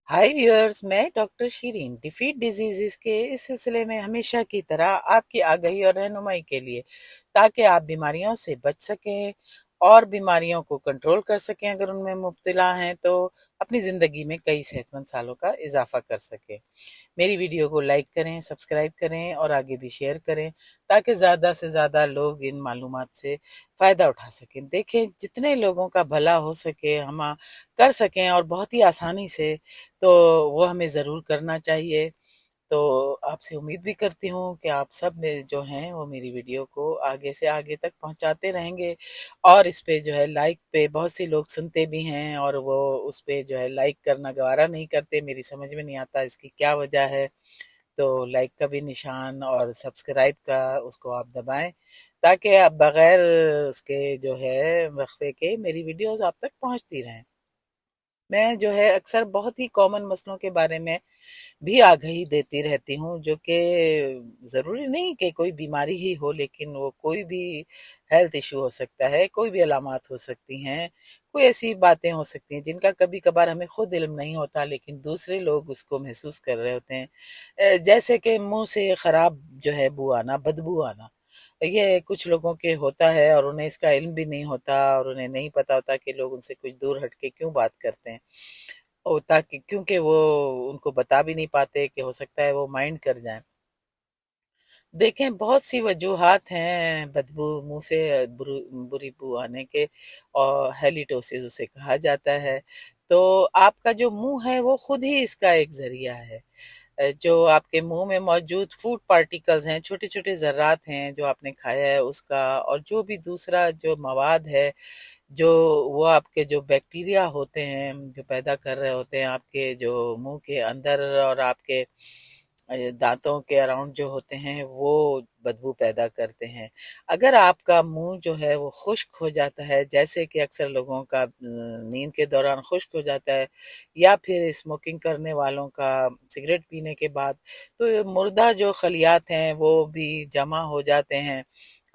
हाय viewers, मैं doctor Shireen defeat diseases के इस सिलसिले में हमेशा की तरह आपकी आगाही और रहनुमाई के लिए, ताकि आप बीमारियों से बच सकें और बीमारियों को कंट्रोल कर सकें अगर उनमें मुब्तला हैं, तो अपनी ज़िंदगी में कई सेहतमंद सालों का इजाफा कर सकें। मेरी वीडियो को लाइक करें, सब्सक्राइब करें और आगे भी शेयर करें, ताकि ज़्यादा से ज़्यादा लोग इन मालूमात से फ़ायदा उठा सकें। देखें, जितने लोगों का भला हो सके हम कर सकें और बहुत ही आसानी से, तो वो हमें ज़रूर करना चाहिए। तो आपसे उम्मीद भी करती हूँ कि आप सब जो हैं वो मेरी वीडियो को आगे से आगे तक पहुँचाते रहेंगे, और इस पे जो है लाइक पे बहुत से लोग सुनते भी हैं और वो उस पे जो है लाइक करना गवारा नहीं करते। मेरी समझ में नहीं आता इसकी क्या वजह है। तो लाइक का भी निशान और सब्सक्राइब का उसको आप दबाएं, ताकि आप बगैर उसके जो है वक्फे के मेरी वीडियोस आप तक पहुंचती रहें। मैं जो है अक्सर बहुत ही कॉमन मसलों के बारे में भी आगाही देती रहती हूँ, जो कि ज़रूरी नहीं कि कोई बीमारी ही हो, लेकिन वो कोई भी हेल्थ इशू हो सकता है, कोई भी अलामात हो सकती हैं, कोई ऐसी बातें हो सकती हैं जिनका कभी कभार हमें खुद इल्म नहीं होता, लेकिन दूसरे लोग उसको महसूस कर रहे होते हैं। जैसे कि मुंह से ख़राब जो है बू आना, बदबू आना, ये कुछ लोगों के होता है और उन्हें इसका इल्म भी नहीं होता, और उन्हें नहीं पता होता कि लोग उनसे कुछ दूर हट के क्यों बात करते हैं, और ताकि क्योंकि वो उनको बता भी नहीं पाते कि हो सकता है वो माइंड कर जाएं। देखें, बहुत सी वजूहात हैं बदबू, मुंह से बुरी बू आने के, और हेलिटोसिस उसे कहा जाता है। तो आपका जो मुंह है वो खुद ही इसका एक जरिया है। जो आपके मुंह में मौजूद फूड पार्टिकल्स हैं, छोटे छोटे ज़र्रात हैं जो आपने खाया है उसका, और जो भी दूसरा जो मवाद है, जो वो आपके जो बैक्टीरिया होते हैं जो पैदा कर रहे होते हैं आपके जो मुंह के अंदर, और आपके दांतों के अराउंड जो होते हैं, वो बदबू पैदा करते हैं। अगर आपका मुंह जो है वो खुश्क हो जाता है, जैसे कि अक्सर लोगों का नींद के दौरान खुश्क हो जाता है, या फिर स्मोकिंग करने वालों का सिगरेट पीने के बाद, तो ये मुर्दा जो खलियात हैं वो भी जमा हो जाते हैं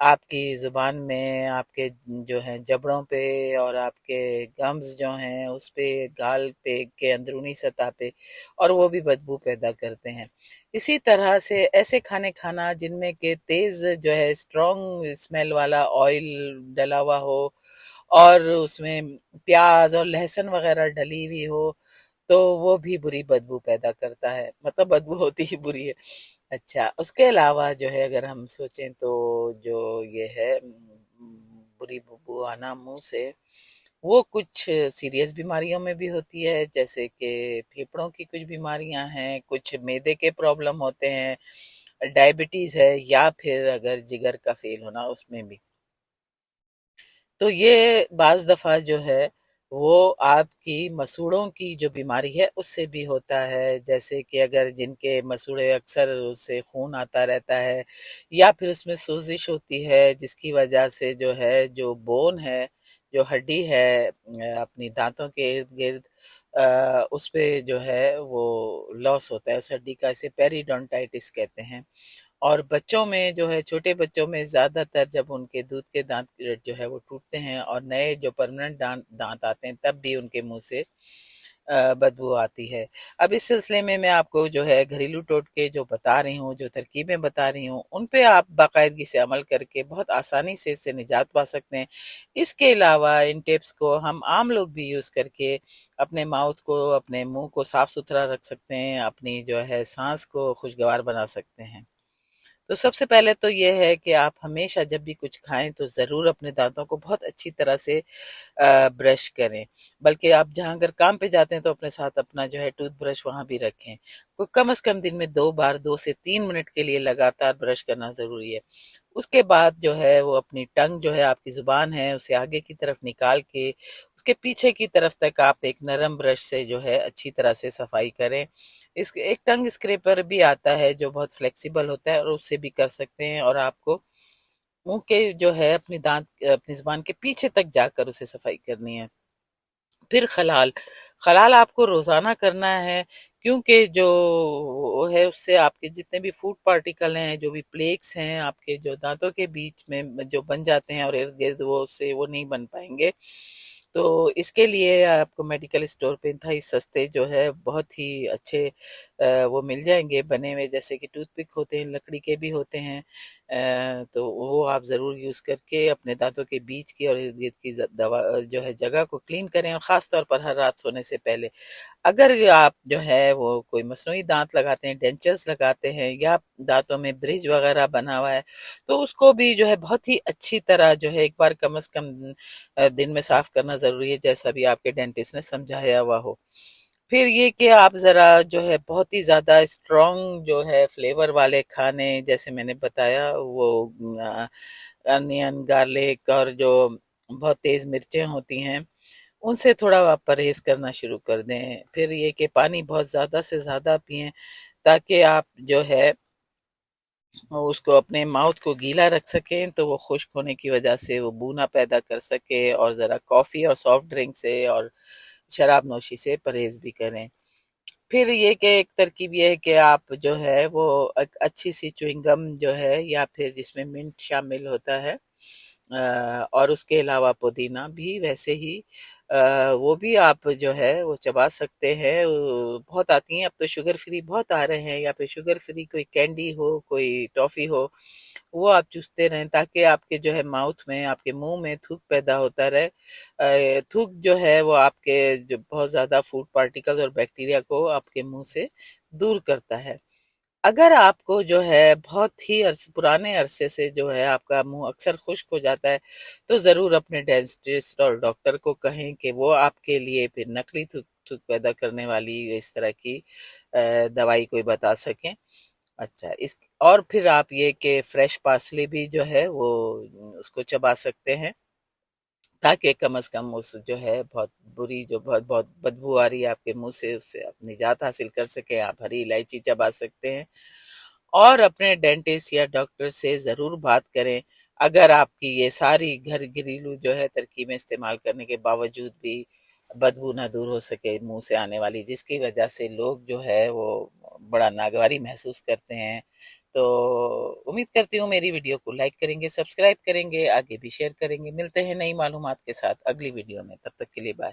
आपकी ज़ुबान में, आपके जो है जबड़ों पे, और आपके गम्स जो हैं उस पे, गाल पे के अंदरूनी सतह पे, और वो भी बदबू पैदा करते हैं। इसी तरह से ऐसे खाने खाना जिनमें के तेज़ जो है स्ट्रॉन्ग स्मेल वाला ऑयल डला हुआ हो, और उसमें प्याज और लहसुन वगैरह डली हुई हो, तो वो भी बुरी बदबू पैदा करता है, मतलब बदबू होती ही बुरी है। अच्छा, उसके अलावा जो है अगर हम सोचें तो जो ये है बुरी बदबू आना मुंह से, वो कुछ सीरियस बीमारियों में भी होती है, जैसे कि फेफड़ों की कुछ बीमारियां हैं, कुछ मैदे के प्रॉब्लम होते हैं, डायबिटीज है, या फिर अगर जिगर का फेल होना उसमें भी। तो ये बाज़ दफ़ा जो है वो आपकी मसूड़ों की जो बीमारी है उससे भी होता है, जैसे कि अगर जिनके मसूड़े अक्सर उससे खून आता रहता है, या फिर उसमें सोजिश होती है जिसकी वजह से जो है जो बोन है, जो हड्डी है अपनी दांतों के इर्द गिर्द, उस पे जो है वो लॉस होता है उस हड्डी का, इसे पेरिडोंटाइटिस कहते हैं। और बच्चों में जो है, छोटे बच्चों में ज़्यादातर जब उनके दूध के दांत जो है वो टूटते हैं और नए जो परमानेंट दांत दांत आते हैं, तब भी उनके मुंह से बदबू आती है। अब इस सिलसिले में मैं आपको जो है घरेलू टोटके जो बता रही हूँ, जो तरकीबें बता रही हूँ, उन पे आप बाकायदगी से अमल करके बहुत आसानी से इससे निजात पा सकते हैं। इसके अलावा इन टिप्स को हम आम लोग भी यूज़ करके अपने माउथ को, अपने मुंह को साफ सुथरा रख सकते हैं, अपनी जो है सांस को खुशगवार बना सकते हैं। तो सबसे पहले तो ये है कि आप हमेशा जब भी कुछ खाएं तो ज़रूर अपने दांतों को बहुत अच्छी तरह से ब्रश करें। बल्कि आप जहाँ अगर काम पे जाते हैं तो अपने साथ अपना जो है टूथ ब्रश वहाँ भी रखें। को कम से कम दिन में 2 बार 2 से 3 मिनट के लिए लगातार ब्रश करना ज़रूरी है। उसके बाद जो है वो अपनी टंग जो है, आपकी ज़ुबान है, उसे आगे की तरफ निकाल के उसके पीछे की तरफ तक आप एक नरम ब्रश से जो है अच्छी तरह से सफाई करें। इस एक टंग स्क्रैपर भी आता है जो बहुत फ्लेक्सिबल होता है, और उससे भी कर सकते हैं, और आपको मुंह के जो है अपनी दांत अपनी जुबान के पीछे तक जाकर उसे सफाई करनी है। फिर खलाल, खलाल आपको रोजाना करना है, क्योंकि जो वो है उससे आपके जितने भी फूड पार्टिकल हैं, जो भी प्लेक्स हैं आपके जो दांतों के बीच में जो बन जाते हैं और इर्द गिर्द, वो उससे वो नहीं बन पाएंगे। تو اس کے لیے آپ کو میڈیکل اسٹور پہ انتہائی سستے جو ہے بہت ہی اچھے وہ مل جائیں گے بنے ہوئے، جیسے کہ ٹوتھ پک ہوتے ہیں، لکڑی کے بھی ہوتے ہیں، تو وہ آپ ضرور یوز کر کے اپنے دانتوں کے بیچ کی اور ارد گرد کی دوا جو ہے جگہ کو کلین کریں، اور خاص طور پر ہر رات سونے سے پہلے اگر آپ جو ہے وہ کوئی مصنوعی دانت لگاتے ہیں، ڈینچرز لگاتے ہیں، یا دانتوں میں برج وغیرہ بنا ہوا ہے، تو اس کو بھی جو ہے بہت ہی اچھی طرح جو ہے ایک بار کم از کم دن میں صاف کرنا ضروری ہے، جیسا بھی آپ کے ڈینٹسٹ نے سمجھایا ہوا ہو۔ پھر یہ کہ آپ ذرا جو ہے بہت ہی زیادہ اسٹرانگ جو ہے فلیور والے کھانے، جیسے میں نے بتایا وہ انین، گارلک اور جو بہت تیز مرچیں ہوتی ہیں، ان سے تھوڑا آپ پرہیز کرنا شروع کر دیں۔ پھر یہ کہ پانی بہت زیادہ سے زیادہ پئیں، تاکہ آپ جو ہے اس کو اپنے ماؤتھ کو گیلا رکھ سکیں، تو وہ خشک ہونے کی وجہ سے وہ بو نہ پیدا کر سکے، اور ذرا کافی اور سافٹ ڈرنک سے اور شراب نوشی سے پرہیز بھی کریں۔ پھر یہ کہ ایک ترکیب یہ ہے کہ آپ جو ہے وہ ایک اچھی سی چوئنگ گم جو ہے، یا پھر جس میں منٹ شامل ہوتا ہے، اور اس کے علاوہ پودینہ بھی ویسے ہی وہ بھی آپ جو ہے وہ چبا سکتے ہیں۔ بہت آتی ہیں اب تو، شوگر فری بہت آ رہے ہیں، یا پھر شوگر فری کوئی کینڈی ہو، کوئی ٹافی ہو، وہ آپ چوستے رہیں، تاکہ آپ کے جو ہے ماؤتھ میں، آپ کے منہ میں تھوک پیدا ہوتا رہے۔ تھوک جو ہے وہ آپ کے جو بہت زیادہ فوڈ پارٹیکل اور بیکٹیریا کو آپ کے منہ سے دور کرتا ہے۔ اگر آپ کو جو ہے بہت ہی پرانے عرصے سے جو ہے آپ کا منہ اکثر خشک ہو جاتا ہے، تو ضرور اپنے ڈینٹسٹ اور ڈاکٹر کو کہیں کہ وہ آپ کے لیے پھر نقلی تھوک تھوک پیدا کرنے والی اس طرح کی دوائی کوئی بتا سکیں۔ اچھا، اور پھر آپ یہ کہ فریش پارسلے بھی جو ہے وہ اس کو چبا سکتے ہیں، تاکہ کم از کم اس جو ہے بہت بری جو بہت بہت بدبو آ رہی ہے آپ کے منہ سے، اس سے آپ نجات حاصل کر سکیں۔ آپ ہری الائچی چبا سکتے ہیں، اور اپنے ڈینٹسٹ یا ڈاکٹر سے ضرور بات کریں۔ اگر آپ کی یہ ساری گھریلو جو ہے ترکیبیں استعمال کرنے کے باوجود بھی بدبو نہ دور ہو سکے منہ سے آنے والی، جس کی وجہ سے لوگ جو ہے وہ بڑا ناگواری محسوس کرتے ہیں، تو امید کرتی ہوں میری ویڈیو کو لائک کریں گے، سبسکرائب کریں گے، آگے بھی شیئر کریں گے۔ ملتے ہیں نئی معلومات کے ساتھ اگلی ویڈیو میں، تب تک کے لیے بائے۔